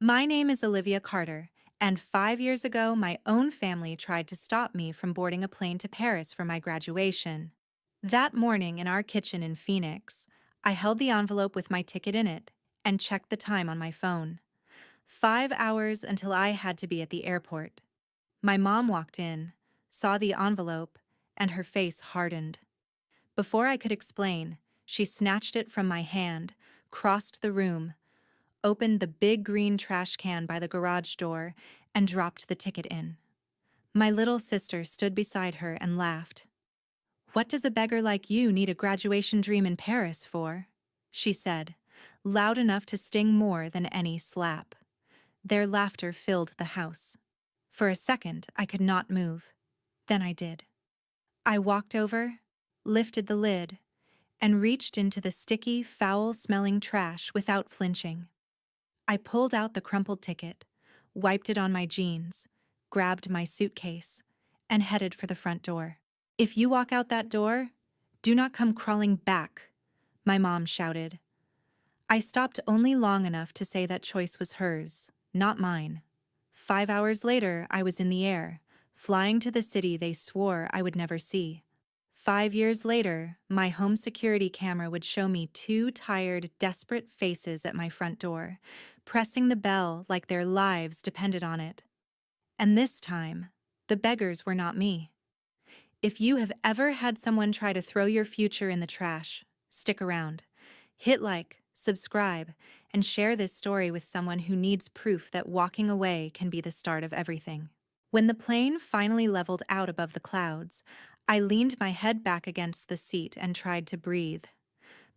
My name is Olivia Carter, and 5 years ago, my own family tried to stop me from boarding a plane to Paris for my graduation. That morning in our kitchen in Phoenix, I held the envelope with my ticket in it and checked the time on my phone. 5 hours until I had to be at the airport. My mom walked in, saw the envelope, and her face hardened. Before I could explain, she snatched it from my hand, crossed the room, opened the big green trash can by the garage door, and dropped the ticket in. My little sister stood beside her and laughed. "What does a beggar like you need a graduation dream in Paris for?" she said, loud enough to sting more than any slap. Their laughter filled the house. For a second, I could not move. Then I did. I walked over, lifted the lid, and reached into the sticky, foul-smelling trash without flinching. I pulled out the crumpled ticket, wiped it on my jeans, grabbed my suitcase, and headed for the front door. "If you walk out that door, do not come crawling back," my mom shouted. I stopped only long enough to say that choice was hers, not mine. 5 hours later, I was in the air, flying to the city they swore I would never see. 5 years later, my home security camera would show me two tired, desperate faces at my front door, pressing the bell like their lives depended on it. And this time, the beggars were not me. If you have ever had someone try to throw your future in the trash, stick around. Hit like, subscribe, and share this story with someone who needs proof that walking away can be the start of everything. When the plane finally leveled out above the clouds, I leaned my head back against the seat and tried to breathe.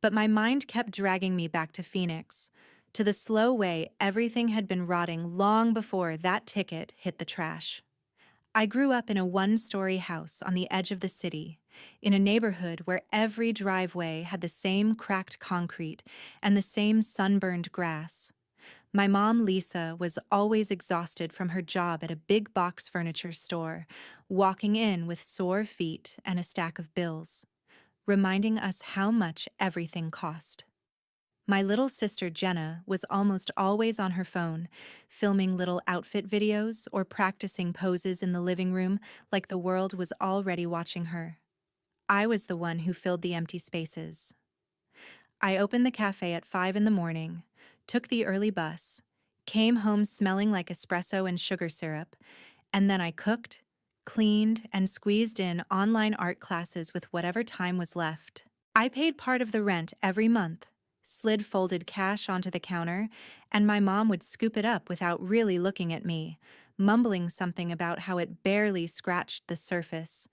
But my mind kept dragging me back to Phoenix, to the slow way everything had been rotting long before that ticket hit the trash. I grew up in a one-story house on the edge of the city, in a neighborhood where every driveway had the same cracked concrete and the same sunburned grass. My mom, Lisa, was always exhausted from her job at a big box furniture store, walking in with sore feet and a stack of bills, reminding us how much everything cost. My little sister Jenna was almost always on her phone, filming little outfit videos or practicing poses in the living room like the world was already watching her. I was the one who filled the empty spaces. I opened the cafe at 5 in the morning, took the early bus, came home smelling like espresso and sugar syrup, and then I cooked, cleaned, and squeezed in online art classes with whatever time was left. I paid part of the rent every month, slid folded cash onto the counter, and my mom would scoop it up without really looking at me, mumbling something about how it barely scratched the surface.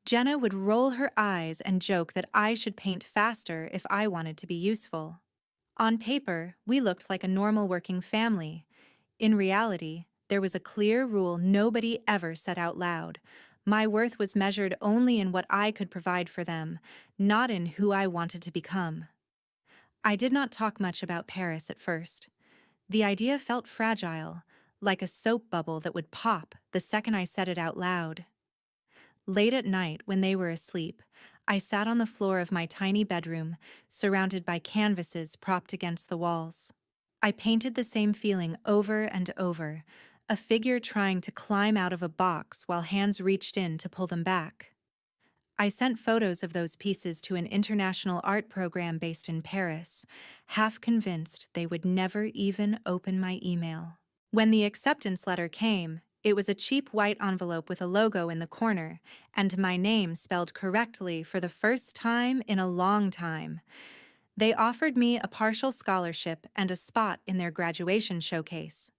Jenna would roll her eyes and joke that I should paint faster if I wanted to be useful. On paper, we looked like a normal working family. In reality, there was a clear rule nobody ever said out loud. My worth was measured only in what I could provide for them, not in who I wanted to become. I did not talk much about Paris at first. The idea felt fragile, like a soap bubble that would pop the second I said it out loud. Late at night, when they were asleep, I sat on the floor of my tiny bedroom, surrounded by canvases propped against the walls. I painted the same feeling over and over, a figure trying to climb out of a box while hands reached in to pull them back. I sent photos of those pieces to an international art program based in Paris, half convinced they would never even open my email. When the acceptance letter came, it was a cheap white envelope with a logo in the corner, and my name spelled correctly for the first time in a long time. They offered me a partial scholarship and a spot in their graduation showcase.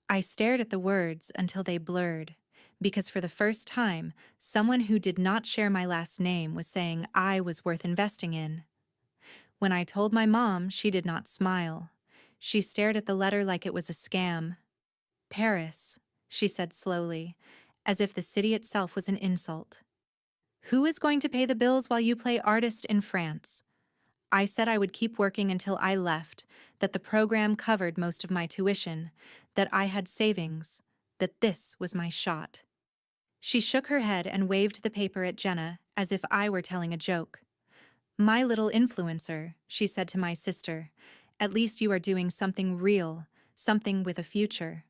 I stared at the words until they blurred, because for the first time, someone who did not share my last name was saying I was worth investing in. When I told my mom, she did not smile. She stared at the letter like it was a scam. "Paris," she said slowly, as if the city itself was an insult. "Who is going to pay the bills while you play artist in France?" I said I would keep working until I left, that the program covered most of my tuition, that I had savings, that this was my shot. She shook her head and waved the paper at Jenna as if I were telling a joke. "My little influencer," she said to my sister, "at least you are doing something real, something with a future.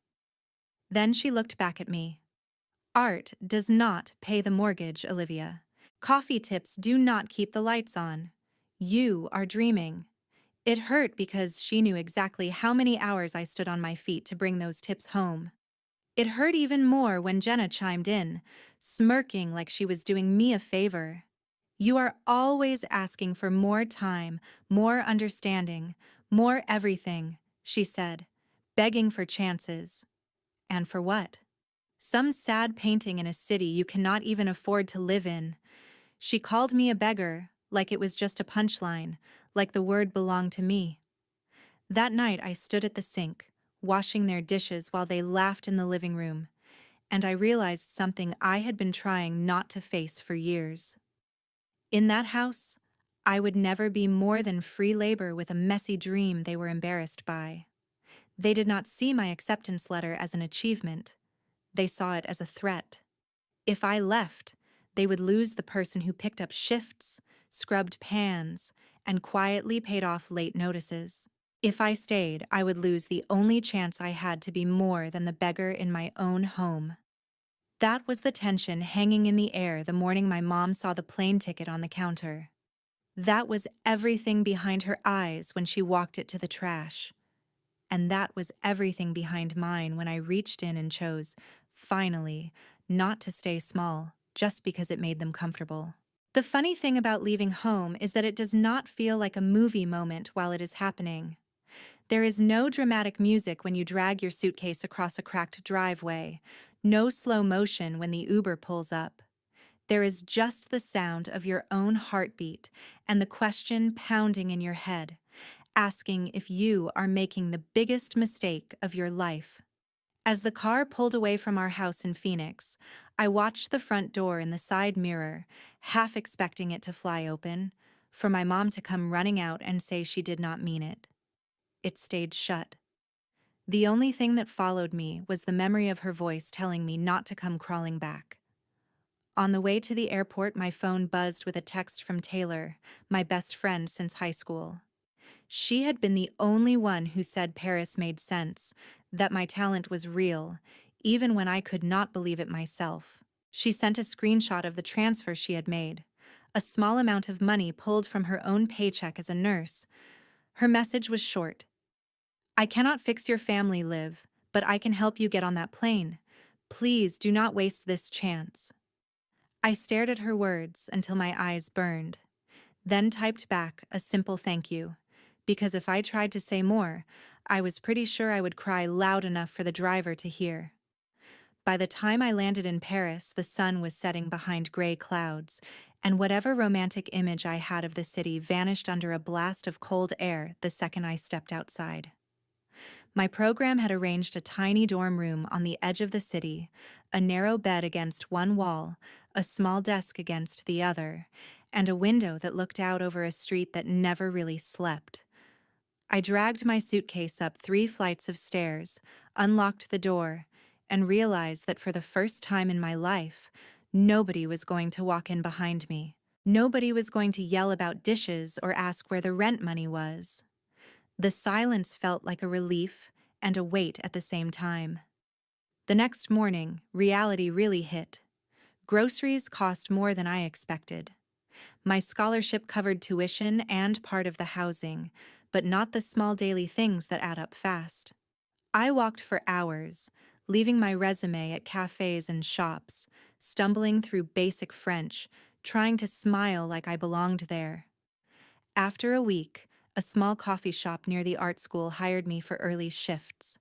Then she looked back at me. Art does not pay the mortgage, Olivia. Coffee tips do not keep the lights on. You are dreaming. It hurt because she knew exactly how many hours I stood on my feet to bring those tips home. It hurt even more when Jenna chimed in, smirking like she was doing me a favor. You are always asking for more time, more understanding, more everything, she said, begging for chances. And for what? Some sad painting in a city you cannot even afford to live in. She called me a beggar, like it was just a punchline, like the word belonged to me. That night I stood at the sink, washing their dishes while they laughed in the living room, and I realized something I had been trying not to face for years. In that house, I would never be more than free labor with a messy dream they were embarrassed by. They did not see my acceptance letter as an achievement. They saw it as a threat. If I left, they would lose the person who picked up shifts, scrubbed pans, and quietly paid off late notices. If I stayed, I would lose the only chance I had to be more than the beggar in my own home. That was the tension hanging in the air the morning my mom saw the plane ticket on the counter. That was everything behind her eyes when she walked it to the trash. And that was everything behind mine when I reached in and chose, finally, not to stay small, just because it made them comfortable. The funny thing about leaving home is that it does not feel like a movie moment while it is happening. There is no dramatic music when you drag your suitcase across a cracked driveway, no slow motion when the Uber pulls up. There is just the sound of your own heartbeat and the question pounding in your head, asking if you are making the biggest mistake of your life. As the car pulled away from our house in Phoenix, I watched the front door in the side mirror, half expecting it to fly open, for my mom to come running out and say she did not mean it. It stayed shut. The only thing that followed me was the memory of her voice telling me not to come crawling back. On the way to the airport, my phone buzzed with a text from Taylor, my best friend since high school. She had been the only one who said Paris made sense, that my talent was real, even when I could not believe it myself. She sent a screenshot of the transfer she had made, a small amount of money pulled from her own paycheck as a nurse. Her message was short. I cannot fix your family, Liv, but I can help you get on that plane. Please do not waste this chance. I stared at her words until my eyes burned, then typed back a simple thank you, because if I tried to say more, I was pretty sure I would cry loud enough for the driver to hear. By the time I landed in Paris, the sun was setting behind gray clouds, and whatever romantic image I had of the city vanished under a blast of cold air the second I stepped outside. My program had arranged a tiny dorm room on the edge of the city, a narrow bed against one wall, a small desk against the other, and a window that looked out over a street that never really slept. I dragged my suitcase up 3 flights of stairs, unlocked the door, and realized that for the first time in my life, nobody was going to walk in behind me. Nobody was going to yell about dishes or ask where the rent money was. The silence felt like a relief and a weight at the same time. The next morning, reality really hit. Groceries cost more than I expected. My scholarship covered tuition and part of the housing, but not the small daily things that add up fast. I walked for hours, leaving my resume at cafes and shops, stumbling through basic French, trying to smile like I belonged there. After a week, a small coffee shop near the art school hired me for early shifts.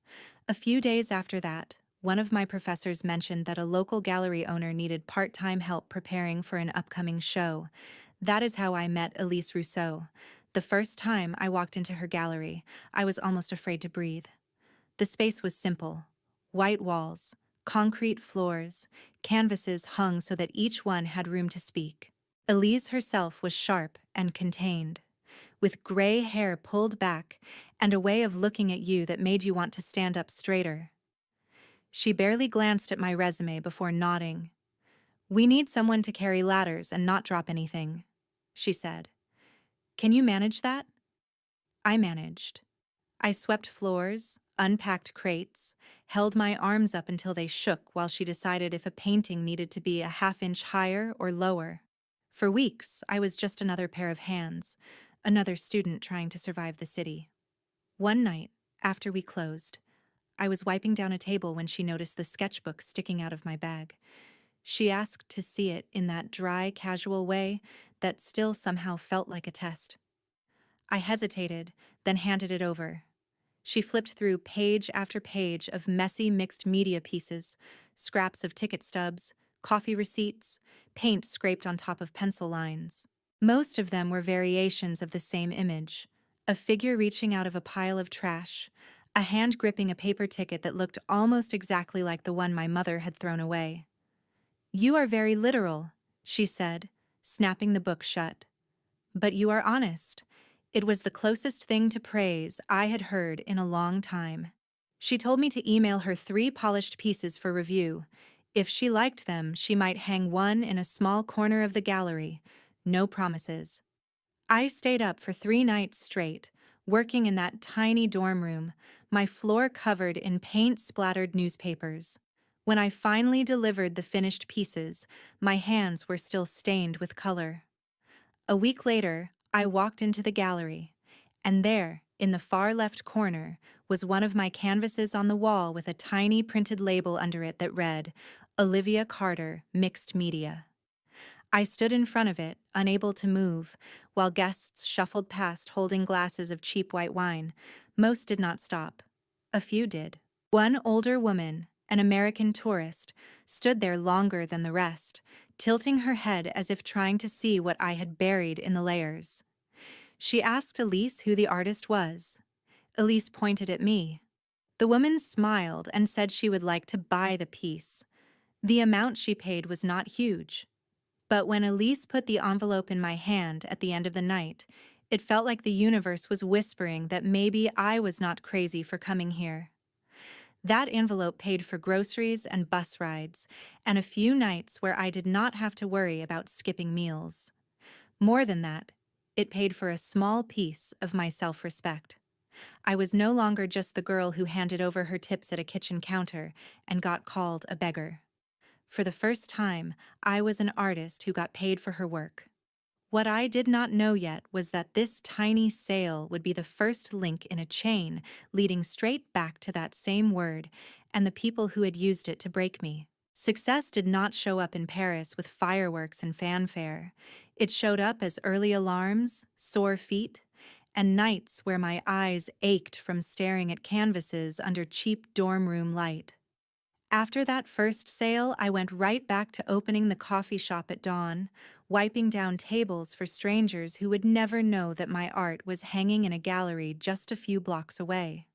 A few days after that, one of my professors mentioned that a local gallery owner needed part-time help preparing for an upcoming show. That is how I met Elise Rousseau. The first time I walked into her gallery, I was almost afraid to breathe. The space was simple. White walls, concrete floors, canvases hung so that each one had room to speak. Elise herself was sharp and contained, with gray hair pulled back and a way of looking at you that made you want to stand up straighter. She barely glanced at my resume before nodding. "We need someone to carry ladders and not drop anything," she said. "Can you manage that?" I managed. I swept floors, unpacked crates, held my arms up until they shook while she decided if a painting needed to be a half-inch higher or lower. For weeks, I was just another pair of hands, another student trying to survive the city. One night, after we closed, I was wiping down a table when she noticed the sketchbook sticking out of my bag. She asked to see it in that dry, casual way that still somehow felt like a test. I hesitated, then handed it over. She flipped through page after page of messy mixed media pieces, scraps of ticket stubs, coffee receipts, paint scraped on top of pencil lines. Most of them were variations of the same image: a figure reaching out of a pile of trash, a hand gripping a paper ticket that looked almost exactly like the one my mother had thrown away. "You are very literal," she said, snapping the book shut. "But you are honest." It was the closest thing to praise I had heard in a long time. She told me to email her 3 polished pieces for review. If she liked them, she might hang one in a small corner of the gallery. No promises. I stayed up for 3 nights straight, working in that tiny dorm room, my floor covered in paint-splattered newspapers. When I finally delivered the finished pieces, my hands were still stained with color. A week later, I walked into the gallery, and there, in the far left corner, was one of my canvases on the wall with a tiny printed label under it that read, "Olivia Carter, Mixed Media." I stood in front of it, unable to move, while guests shuffled past holding glasses of cheap white wine. Most did not stop. A few did. One older woman, an American tourist, stood there longer than the rest, tilting her head as if trying to see what I had buried in the layers. She asked Elise who the artist was. Elise pointed at me. The woman smiled and said she would like to buy the piece. The amount she paid was not huge. But when Elise put the envelope in my hand at the end of the night, it felt like the universe was whispering that maybe I was not crazy for coming here. That envelope paid for groceries and bus rides, and a few nights where I did not have to worry about skipping meals. More than that, it paid for a small piece of my self-respect. I was no longer just the girl who handed over her tips at a kitchen counter and got called a beggar. For the first time, I was an artist who got paid for her work. What I did not know yet was that this tiny sale would be the first link in a chain leading straight back to that same word and the people who had used it to break me. Success did not show up in Paris with fireworks and fanfare. It showed up as early alarms, sore feet, and nights where my eyes ached from staring at canvases under cheap dorm room light. After that first sale, I went right back to opening the coffee shop at dawn, wiping down tables for strangers who would never know that my art was hanging in a gallery just a few blocks away.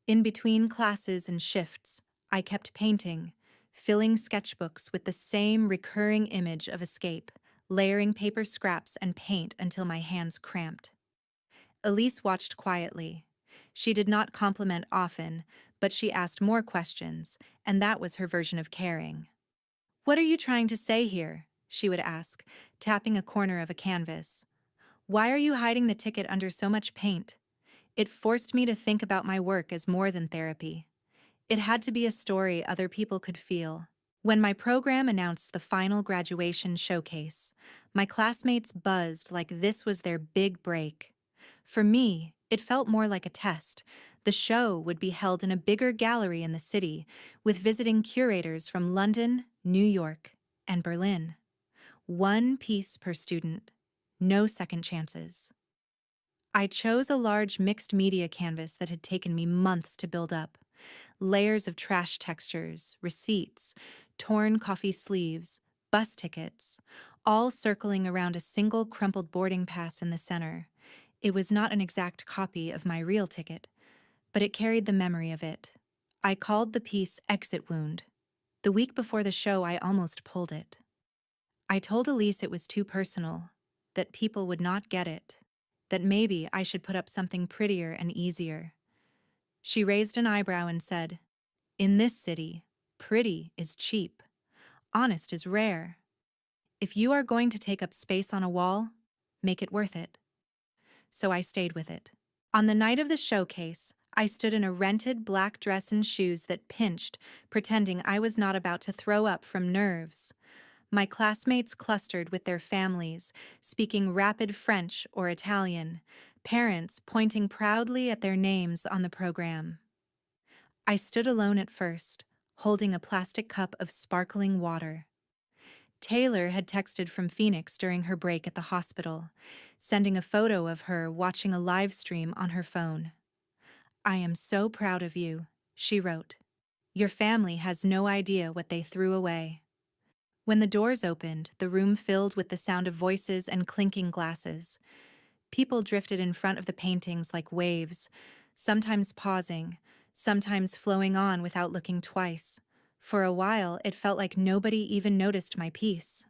In between classes and shifts, I kept painting, filling sketchbooks with the same recurring image of escape, layering paper scraps and paint until my hands cramped. Elise watched quietly. She did not compliment often, but she asked more questions, and that was her version of caring. "What are you trying to say here?" she would ask, tapping a corner of a canvas. "Why are you hiding the ticket under so much paint?" It forced me to think about my work as more than therapy. It had to be a story other people could feel. When my program announced the final graduation showcase, my classmates buzzed like this was their big break. For me, it felt more like a test. The show would be held in a bigger gallery in the city, with visiting curators from London, New York, and Berlin. 1 piece per student. No second chances. I chose a large mixed media canvas that had taken me months to build up. Layers of trash textures, receipts, torn coffee sleeves, bus tickets, all circling around a single crumpled boarding pass in the center. It was not an exact copy of my real ticket, but it carried the memory of it. I called the piece Exit Wound. The week before the show, I almost pulled it. I told Elise it was too personal, that people would not get it, that maybe I should put up something prettier and easier. She raised an eyebrow and said, "In this city, pretty is cheap. Honest is rare. If you are going to take up space on a wall, make it worth it." So I stayed with it. On the night of the showcase, I stood in a rented black dress and shoes that pinched, pretending I was not about to throw up from nerves. My classmates clustered with their families, speaking rapid French or Italian, parents pointing proudly at their names on the program. I stood alone at first, holding a plastic cup of sparkling water. Taylor had texted from Phoenix during her break at the hospital, sending a photo of her watching a live stream on her phone. "I am so proud of you," she wrote. "Your family has no idea what they threw away." When the doors opened, the room filled with the sound of voices and clinking glasses. People drifted in front of the paintings like waves, sometimes pausing, sometimes flowing on without looking twice. For a while, it felt like nobody even noticed my piece.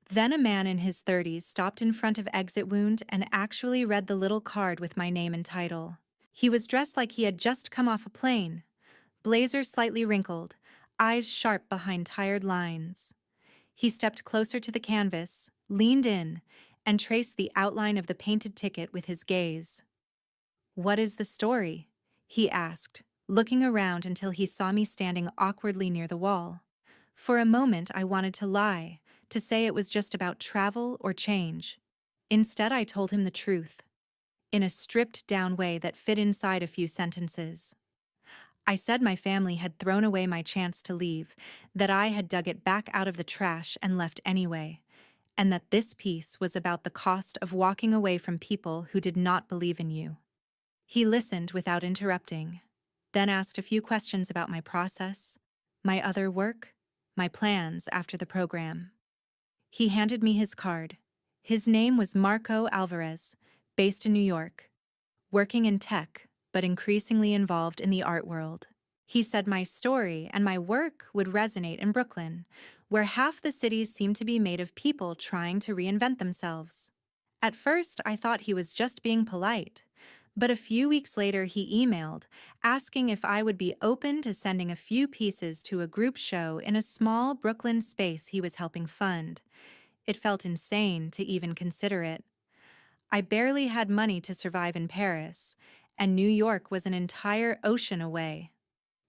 Then a man in his 30s stopped in front of Exit Wound and actually read the little card with my name and title. He was dressed like he had just come off a plane, blazer slightly wrinkled, eyes sharp behind tired lines. He stepped closer to the canvas, leaned in, and traced the outline of the painted ticket with his gaze. "What is the story?" he asked, looking around until he saw me standing awkwardly near the wall. For a moment I wanted to lie, to say it was just about travel or change. Instead I told him the truth, in a stripped-down way that fit inside a few sentences. I said my family had thrown away my chance to leave, that I had dug it back out of the trash and left anyway, and that this piece was about the cost of walking away from people who did not believe in you. He listened without interrupting, then asked a few questions about my process, my other work, my plans after the program. He handed me his card. His name was Marco Alvarez, based in New York, working in tech, but increasingly involved in the art world. He said my story and my work would resonate in Brooklyn, where half the city seemed to be made of people trying to reinvent themselves. At first, I thought he was just being polite, but a few weeks later he emailed, asking if I would be open to sending a few pieces to a group show in a small Brooklyn space he was helping fund. It felt insane to even consider it. I barely had money to survive in Paris, and New York was an entire ocean away.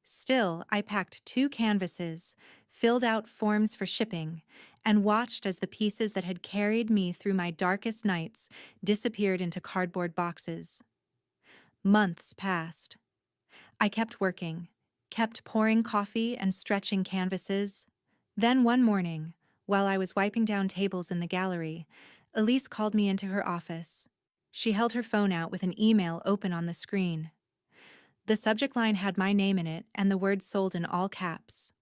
Still, I packed 2 canvases, filled out forms for shipping, and watched as the pieces that had carried me through my darkest nights disappeared into cardboard boxes. Months passed. I kept working, kept pouring coffee and stretching canvases. Then one morning, while I was wiping down tables in the gallery, Elise called me into her office. She held her phone out with an email open on the screen. The subject line had my name in it and the word sold in all caps.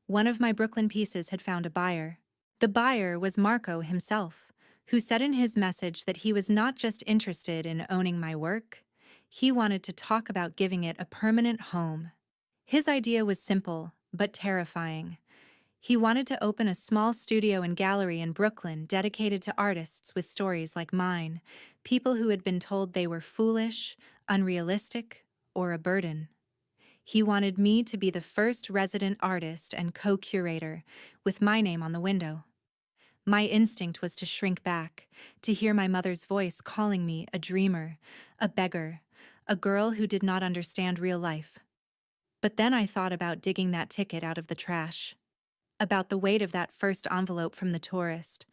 One of my Brooklyn pieces had found a buyer. The buyer was Marco himself, who said in his message that he was not just interested in owning my work, he wanted to talk about giving it a permanent home. His idea was simple, but terrifying. He wanted to open a small studio and gallery in Brooklyn dedicated to artists with stories like mine, people who had been told they were foolish, unrealistic, or a burden. He wanted me to be the first resident artist and co-curator, with my name on the window. My instinct was to shrink back, to hear my mother's voice calling me a dreamer, a beggar, a girl who did not understand real life. But then I thought about digging that ticket out of the trash, about the weight of that first envelope from the tourist,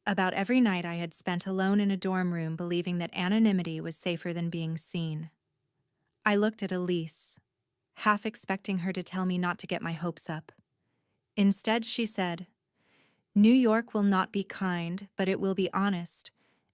about every night I had spent alone in a dorm room believing that anonymity was safer than being seen. I looked at Elise, half expecting her to tell me not to get my hopes up. Instead, she said, "New York will not be kind, but it will be honest.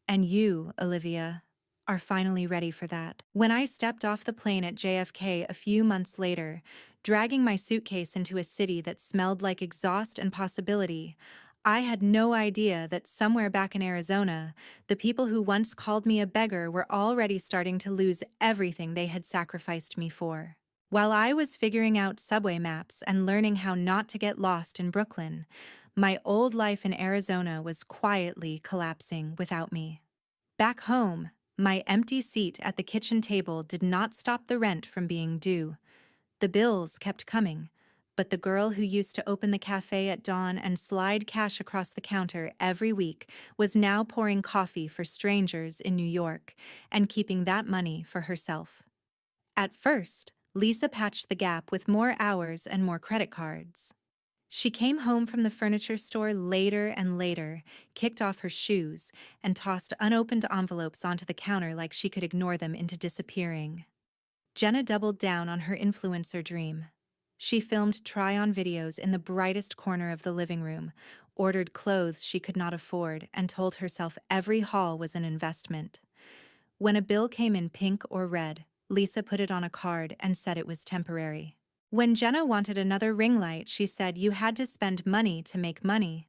And you, Olivia, are finally ready for that." When I stepped off the plane at JFK a few months later, dragging my suitcase into a city that smelled like exhaust and possibility, I had no idea that somewhere back in Arizona, the people who once called me a beggar were already starting to lose everything they had sacrificed me for. While I was figuring out subway maps and learning how not to get lost in Brooklyn, my old life in Arizona was quietly collapsing without me. Back home, my empty seat at the kitchen table did not stop the rent from being due. The bills kept coming, but the girl who used to open the cafe at dawn and slide cash across the counter every week was now pouring coffee for strangers in New York and keeping that money for herself. At first, Lisa patched the gap with more hours and more credit cards. She came home from the furniture store later and later, kicked off her shoes, and tossed unopened envelopes onto the counter like she could ignore them into disappearing. Jenna doubled down on her influencer dream. She filmed try-on videos in the brightest corner of the living room, ordered clothes she could not afford, and told herself every haul was an investment. When a bill came in pink or red, Lisa put it on a card and said it was temporary. When Jenna wanted another ring light, she said you had to spend money to make money.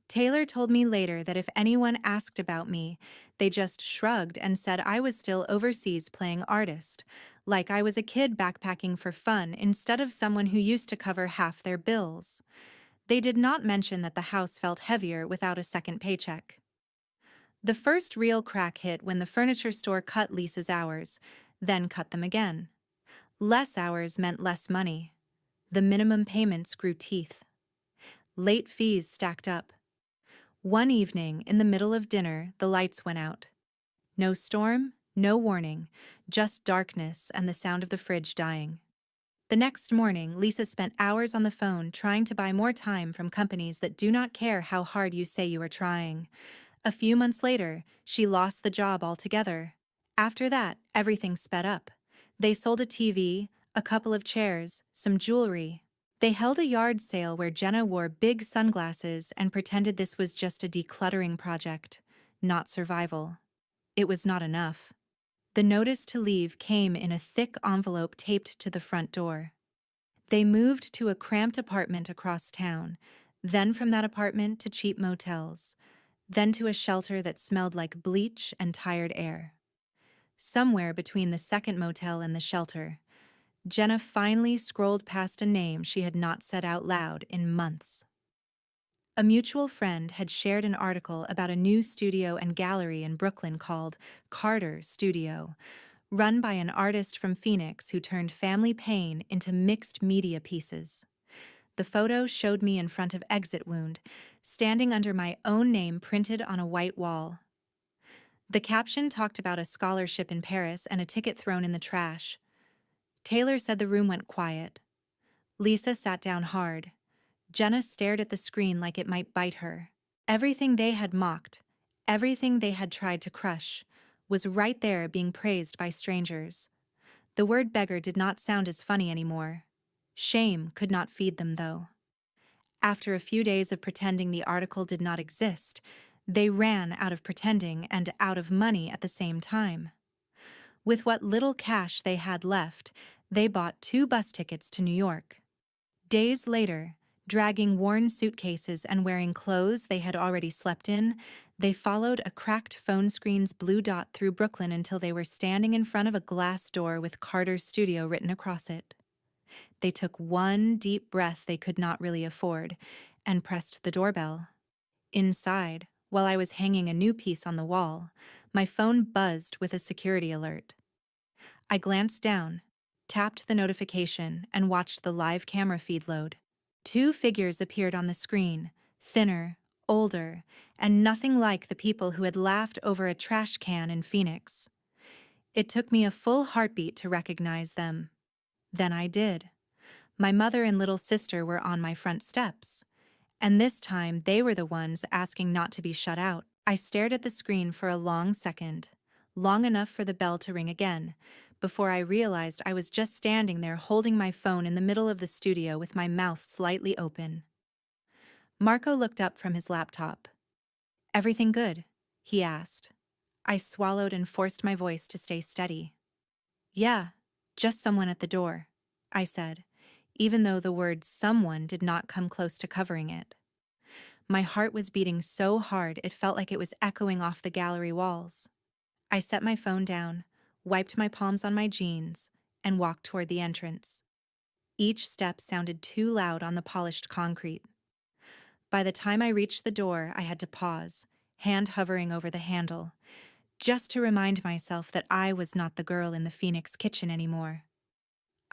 Taylor told me later that if anyone asked about me, they just shrugged and said I was still overseas playing artist, like I was a kid backpacking for fun instead of someone who used to cover half their bills. They did not mention that the house felt heavier without a second paycheck. The first real crack hit when the furniture store cut Lisa's hours, then cut them again. Less hours meant less money. The minimum payments grew teeth. Late fees stacked up. One evening, in the middle of dinner, the lights went out. No storm, no warning, just darkness and the sound of the fridge dying. The next morning, Lisa spent hours on the phone trying to buy more time from companies that do not care how hard you say you are trying. A few months later, she lost the job altogether. After that, everything sped up. They sold a TV, a couple of chairs, some jewelry. They held a yard sale where Jenna wore big sunglasses and pretended this was just a decluttering project, not survival. It was not enough. The notice to leave came in a thick envelope taped to the front door. They moved to a cramped apartment across town, then from that apartment to cheap motels, then to a shelter that smelled like bleach and tired air. Somewhere between the second motel and the shelter, Jenna finally scrolled past a name she had not said out loud in months. A mutual friend had shared an article about a new studio and gallery in Brooklyn called Carter Studio, run by an artist from Phoenix who turned family pain into mixed media pieces. The photo showed me in front of Exit Wound, standing under my own name printed on a white wall. The caption talked about a scholarship in Paris and a ticket thrown in the trash. Taylor said the room went quiet. Lisa sat down hard. Jenna stared at the screen like it might bite her. Everything they had mocked, everything they had tried to crush, was right there being praised by strangers. The word beggar did not sound as funny anymore. Shame could not feed them, though. After a few days of pretending the article did not exist, they ran out of pretending and out of money at the same time. With what little cash they had left, they bought 2 bus tickets to New York. Days later, dragging worn suitcases and wearing clothes they had already slept in, they followed a cracked phone screen's blue dot through Brooklyn until they were standing in front of a glass door with Carter's Studio written across it. They took one deep breath they could not really afford and pressed the doorbell. Inside, while I was hanging a new piece on the wall, my phone buzzed with a security alert. I glanced down, tapped the notification, and watched the live camera feed load. 2 figures appeared on the screen, thinner, older, and nothing like the people who had laughed over a trash can in Phoenix. It took me a full heartbeat to recognize them. Then I did. My mother and little sister were on my front steps, and this time they were the ones asking not to be shut out. I stared at the screen for a long second, long enough for the bell to ring again, before I realized I was just standing there holding my phone in the middle of the studio with my mouth slightly open. Marco looked up from his laptop. "Everything good?" he asked. I swallowed and forced my voice to stay steady. "Yeah, just someone at the door," I said, even though the word someone did not come close to covering it. My heart was beating so hard it felt like it was echoing off the gallery walls. I set my phone down, wiped my palms on my jeans, and walked toward the entrance. Each step sounded too loud on the polished concrete. By the time I reached the door, I had to pause, hand hovering over the handle, just to remind myself that I was not the girl in the Phoenix kitchen anymore.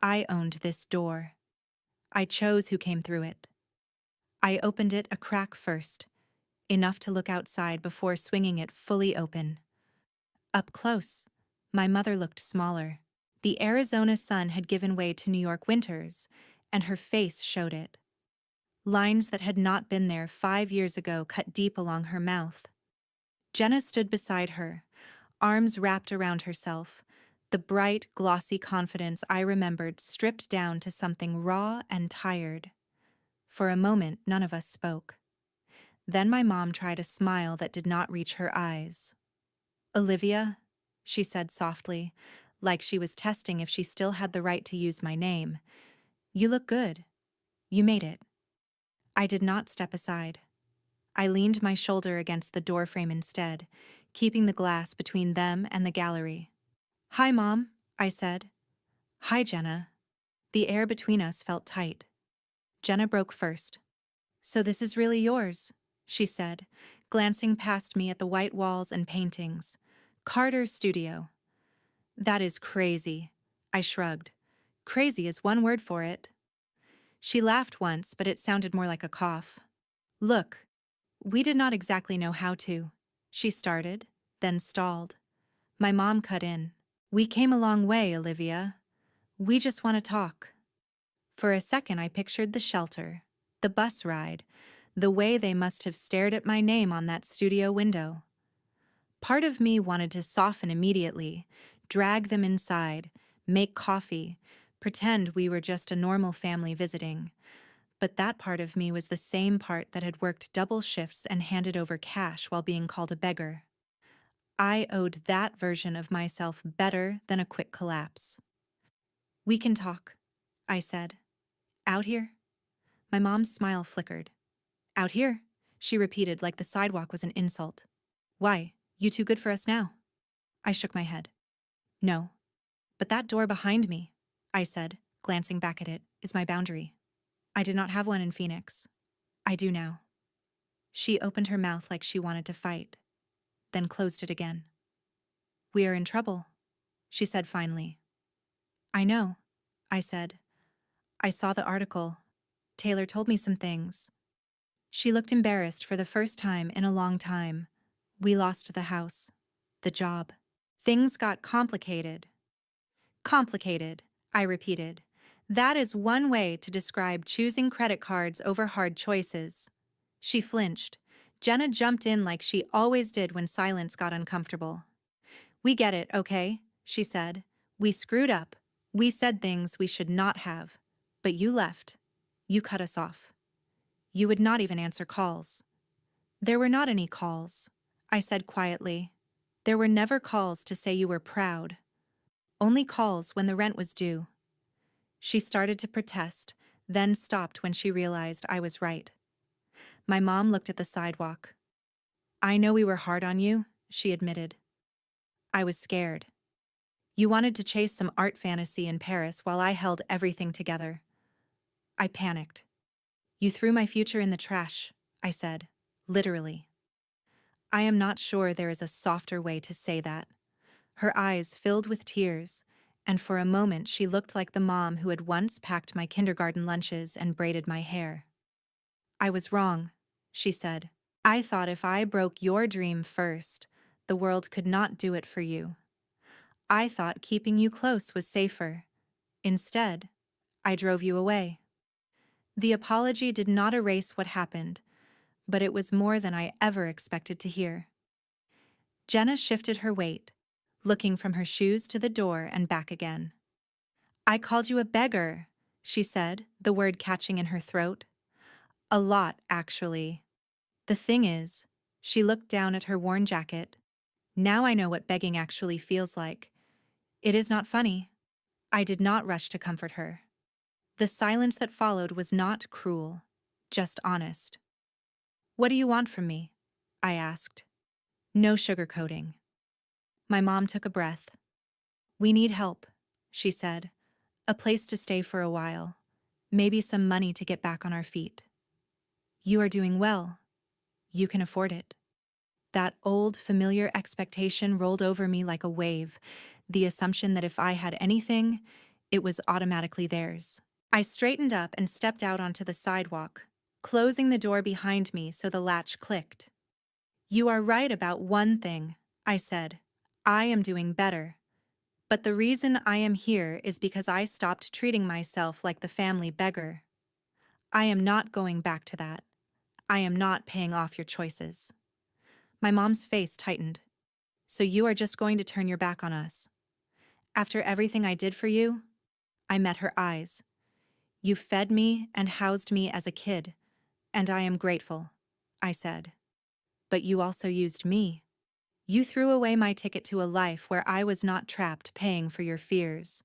I owned this door. I chose who came through it. I opened it a crack first, enough to look outside before swinging it fully open. Up close, my mother looked smaller. The Arizona sun had given way to New York winters, and her face showed it. Lines that had not been there 5 years ago cut deep along her mouth. Jenna stood beside her, arms wrapped around herself, the bright, glossy confidence I remembered stripped down to something raw and tired. For a moment, none of us spoke. Then my mom tried a smile that did not reach her eyes. "Olivia," she said softly, like she was testing if she still had the right to use my name. "You look good. You made it." I did not step aside. I leaned my shoulder against the doorframe instead, keeping the glass between them and the gallery. "Hi, Mom," I said. "Hi, Jenna." The air between us felt tight. Jenna broke first. "So this is really yours," she said, glancing past me at the white walls and paintings. "Carter's studio." "That is crazy," I shrugged. "Crazy is one word for it." She laughed once, but it sounded more like a cough. "Look, we did not exactly know how to," she started, then stalled. My mom cut in. "We came a long way, Olivia. We just want to talk." For a second I pictured the shelter, the bus ride, the way they must have stared at my name on that studio window. Part of me wanted to soften immediately, drag them inside, make coffee, pretend we were just a normal family visiting. But that part of me was the same part that had worked double shifts and handed over cash while being called a beggar. I owed that version of myself better than a quick collapse. "We can talk," I said. "Out here?" My mom's smile flickered. "Out here," she repeated like the sidewalk was an insult. "Why, you too good for us now?" I shook my head. "No. But that door behind me," I said, glancing back at it, "is my boundary. I did not have one in Phoenix. I do now." She opened her mouth like she wanted to fight, then closed it again. "We are in trouble," she said finally. "I know," I said. "I saw the article. Taylor told me some things." She looked embarrassed for the first time in a long time. "We lost the house. The job. Things got complicated." "Complicated," I repeated. "That is one way to describe choosing credit cards over hard choices." She flinched. Jenna jumped in like she always did when silence got uncomfortable. "We get it, okay?" she said. "We screwed up. We said things we should not have. But you left. You cut us off. You would not even answer calls." "There were not any calls," I said quietly. "There were never calls to say you were proud. Only calls when the rent was due." She started to protest, then stopped when she realized I was right. My mom looked at the sidewalk. "I know we were hard on you," she admitted. I was scared. "You wanted to chase some art fantasy in Paris while I held everything together." I panicked. "You threw my future in the trash," I said, literally. I am not sure there is a softer way to say that. Her eyes filled with tears, and for a moment she looked like the mom who had once packed my kindergarten lunches and braided my hair. "I was wrong," she said. "I thought if I broke your dream first, the world could not do it for you. I thought keeping you close was safer. Instead, I drove you away." The apology did not erase what happened, but it was more than I ever expected to hear. Jenna shifted her weight, looking from her shoes to the door and back again. "I called you a beggar," she said, the word catching in her throat. "A lot, actually. The thing is," she looked down at her worn jacket, "now I know what begging actually feels like. It is not funny." I did not rush to comfort her. The silence that followed was not cruel, just honest. "What do you want from me?" I asked. No sugarcoating. My mom took a breath. "We need help," she said. "A place to stay for a while. Maybe some money to get back on our feet." "You are doing well. You can afford it." That old, familiar expectation rolled over me like a wave, the assumption that if I had anything, it was automatically theirs. I straightened up and stepped out onto the sidewalk, closing the door behind me so the latch clicked. "You are right about one thing," I said. "I am doing better. But the reason I am here is because I stopped treating myself like the family beggar. I am not going back to that. I am not paying off your choices. My mom's face tightened. So you are just going to turn your back on us? After everything I did for you? I met her eyes. You fed me and housed me as a kid, and I am grateful, I said. But you also used me. You threw away my ticket to a life where I was not trapped paying for your fears.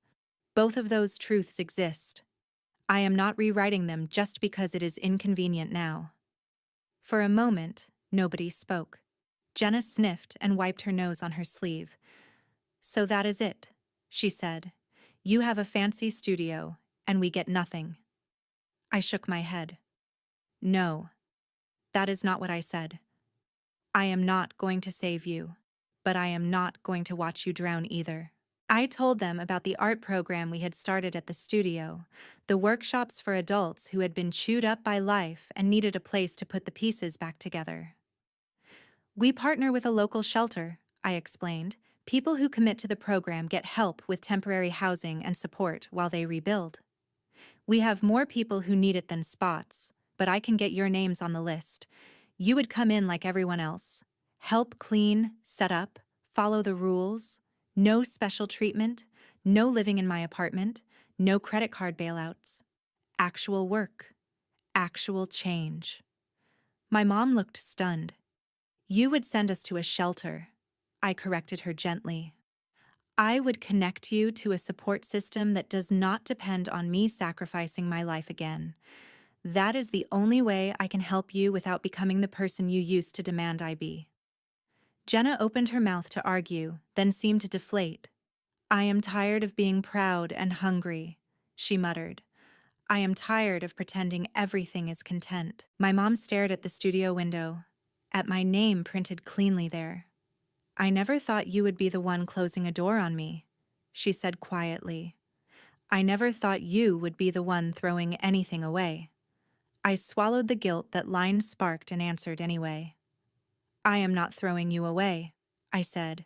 Both of those truths exist. I am not rewriting them just because it is inconvenient now. For a moment, nobody spoke. Jenna sniffed and wiped her nose on her sleeve. So that is it, she said. You have a fancy studio, and we get nothing. I shook my head. No, that is not what I said. I am not going to save you, but I am not going to watch you drown either. I told them about the art program we had started at the studio, the workshops for adults who had been chewed up by life and needed a place to put the pieces back together. We partner with a local shelter, I explained. People who commit to the program get help with temporary housing and support while they rebuild. We have more people who need it than spots, but I can get your names on the list. You would come in like everyone else. Help clean, set up, follow the rules. No special treatment, no living in my apartment, no credit card bailouts. Actual work. Actual change. My mom looked stunned. You would send us to a shelter, I corrected her gently. I would connect you to a support system that does not depend on me sacrificing my life again. That is the only way I can help you without becoming the person you used to demand I be. Jenna opened her mouth to argue, then seemed to deflate. I am tired of being proud and hungry, she muttered. I am tired of pretending everything is content. My mom stared at the studio window, at my name printed cleanly there. I never thought you would be the one closing a door on me, she said quietly. I never thought you would be the one throwing anything away. I swallowed the guilt that line sparked and answered anyway. I am not throwing you away, I said.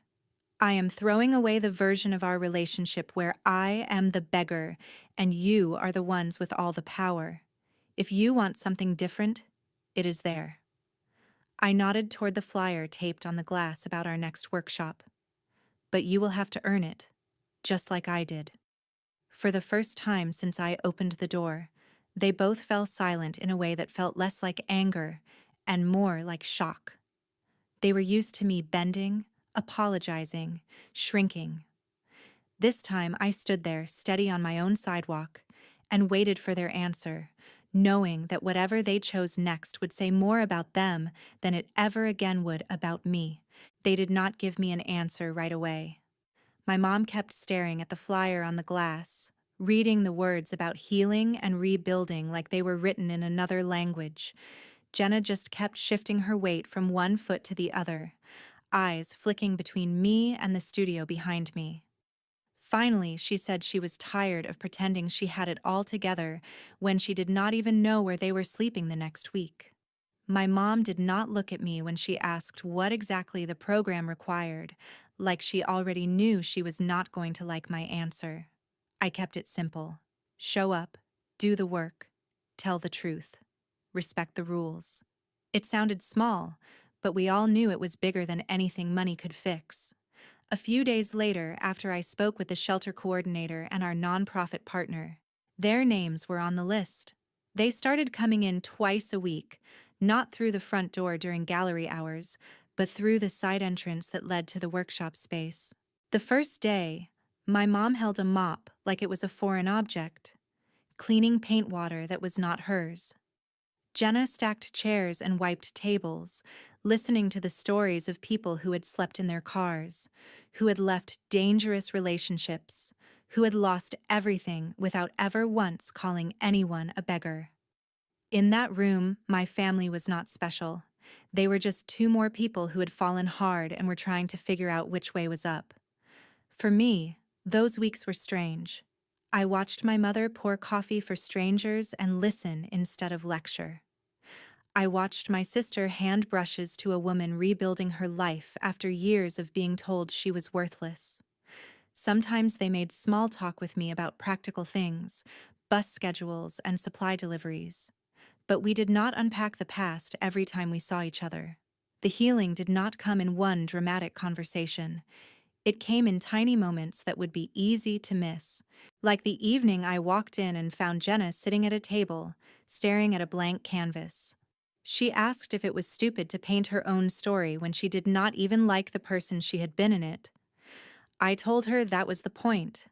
I am throwing away the version of our relationship where I am the beggar and you are the ones with all the power. If you want something different, it is there. I nodded toward the flyer taped on the glass about our next workshop. But you will have to earn it, just like I did. For the first time since I opened the door, they both fell silent in a way that felt less like anger and more like shock. They were used to me bending, apologizing, shrinking. This time I stood there, steady on my own sidewalk, and waited for their answer, knowing that whatever they chose next would say more about them than it ever again would about me. They did not give me an answer right away. My mom kept staring at the flyer on the glass, reading the words about healing and rebuilding like they were written in another language. Jenna just kept shifting her weight from one foot to the other, eyes flicking between me and the studio behind me. Finally, she said she was tired of pretending she had it all together when she did not even know where they were sleeping the next week. My mom did not look at me when she asked what exactly the program required, like she already knew she was not going to like my answer. I kept it simple. Show up, do the work, tell the truth, respect the rules. It sounded small, but we all knew it was bigger than anything money could fix. A few days later, after I spoke with the shelter coordinator and our nonprofit partner, their names were on the list. They started coming in twice a week, not through the front door during gallery hours, but through the side entrance that led to the workshop space. The first day, my mom held a mop like it was a foreign object, cleaning paint water that was not hers. Jenna stacked chairs and wiped tables, listening to the stories of people who had slept in their cars, who had left dangerous relationships, who had lost everything without ever once calling anyone a beggar. In that room, my family was not special. They were just two more people who had fallen hard and were trying to figure out which way was up. For me, those weeks were strange. I watched my mother pour coffee for strangers and listen instead of lecture. I watched my sister hand brushes to a woman rebuilding her life after years of being told she was worthless. Sometimes they made small talk with me about practical things, bus schedules, and supply deliveries. But we did not unpack the past every time we saw each other. The healing did not come in one dramatic conversation. It came in tiny moments that would be easy to miss. Like the evening I walked in and found Jenna sitting at a table, staring at a blank canvas. She asked if it was stupid to paint her own story when she did not even like the person she had been in it. I told her that was the point.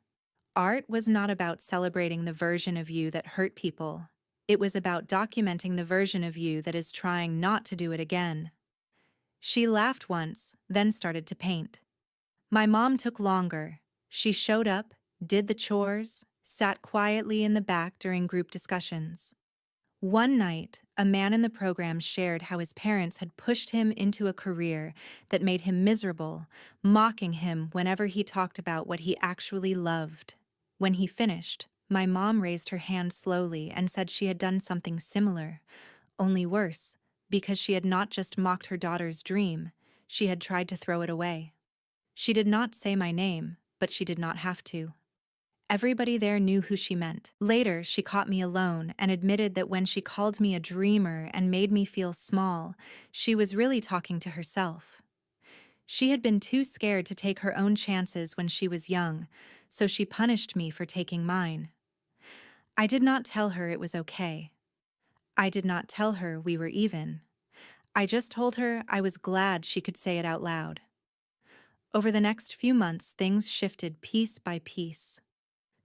Art was not about celebrating the version of you that hurt people. It was about documenting the version of you that is trying not to do it again. She laughed once, then started to paint. My mom took longer. She showed up, did the chores, sat quietly in the back during group discussions. One night, a man in the program shared how his parents had pushed him into a career that made him miserable, mocking him whenever he talked about what he actually loved. When he finished, my mom raised her hand slowly and said she had done something similar, only worse, because she had not just mocked her daughter's dream, she had tried to throw it away. She did not say my name, but she did not have to. Everybody there knew who she meant. Later, she caught me alone and admitted that when she called me a dreamer and made me feel small, she was really talking to herself. She had been too scared to take her own chances when she was young, so she punished me for taking mine. I did not tell her it was okay. I did not tell her we were even. I just told her I was glad she could say it out loud. Over the next few months, things shifted piece by piece.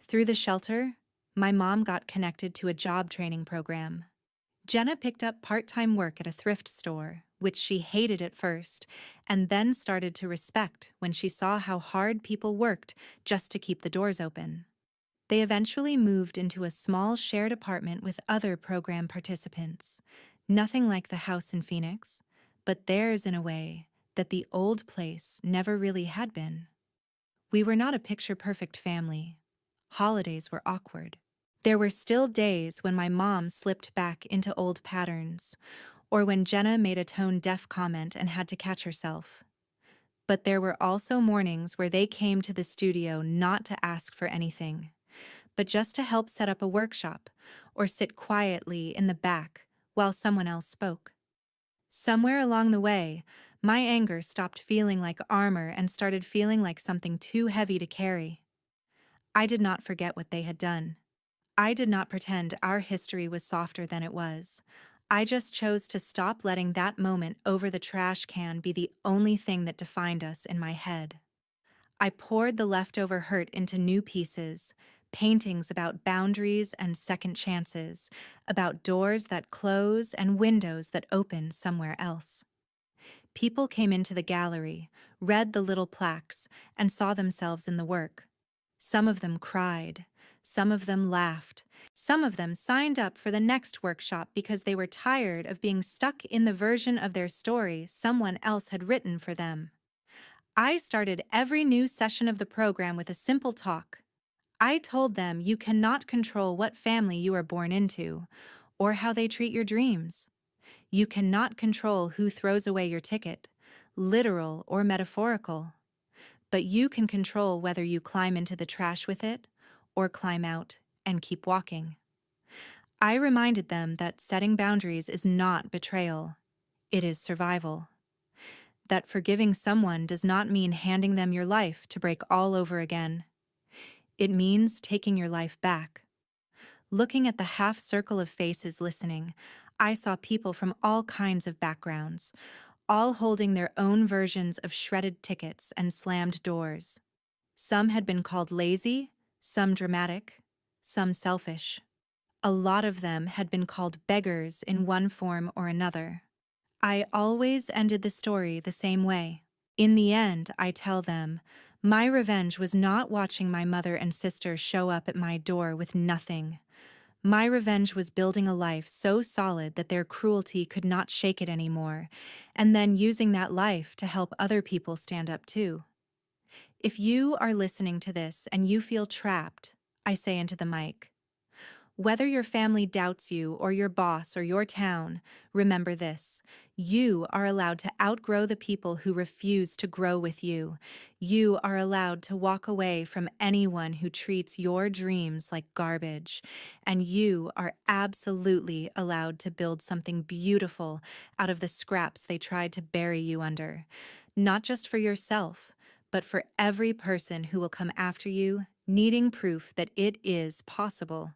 Through the shelter, my mom got connected to a job training program. Jenna picked up part-time work at a thrift store, which she hated at first, and then started to respect when she saw how hard people worked just to keep the doors open. They eventually moved into a small shared apartment with other program participants. Nothing like the house in Phoenix, but theirs in a way that the old place never really had been. We were not a picture-perfect family. Holidays were awkward. There were still days when my mom slipped back into old patterns, or when Jenna made a tone-deaf comment and had to catch herself. But there were also mornings where they came to the studio not to ask for anything, but just to help set up a workshop or sit quietly in the back while someone else spoke. Somewhere along the way, my anger stopped feeling like armor and started feeling like something too heavy to carry. I did not forget what they had done. I did not pretend our history was softer than it was. I just chose to stop letting that moment over the trash can be the only thing that defined us in my head. I poured the leftover hurt into new pieces, paintings about boundaries and second chances, about doors that close and windows that open somewhere else. People came into the gallery, read the little plaques, and saw themselves in the work. Some of them cried. Some of them laughed. Some of them signed up for the next workshop because they were tired of being stuck in the version of their story someone else had written for them. I started every new session of the program with a simple talk. I told them you cannot control what family you are born into, or how they treat your dreams. You cannot control who throws away your ticket, literal or metaphorical. But you can control whether you climb into the trash with it, or climb out and keep walking. I reminded them that setting boundaries is not betrayal. It is survival. That forgiving someone does not mean handing them your life to break all over again. It means taking your life back. Looking at the half circle of faces listening, I saw people from all kinds of backgrounds, all holding their own versions of shredded tickets and slammed doors. Some had been called lazy, some dramatic, some selfish. A lot of them had been called beggars in one form or another. I always ended the story the same way. In the end, I tell them, my revenge was not watching my mother and sister show up at my door with nothing. My revenge was building a life so solid that their cruelty could not shake it anymore, and then using that life to help other people stand up too. If you are listening to this and you feel trapped, I say into the mic, Whether your family doubts you or your boss or your town, remember this. You are allowed to outgrow the people who refuse to grow with you. You are allowed to walk away from anyone who treats your dreams like garbage. And you are absolutely allowed to build something beautiful out of the scraps they tried to bury you under. Not just for yourself, but for every person who will come after you, needing proof that it is possible.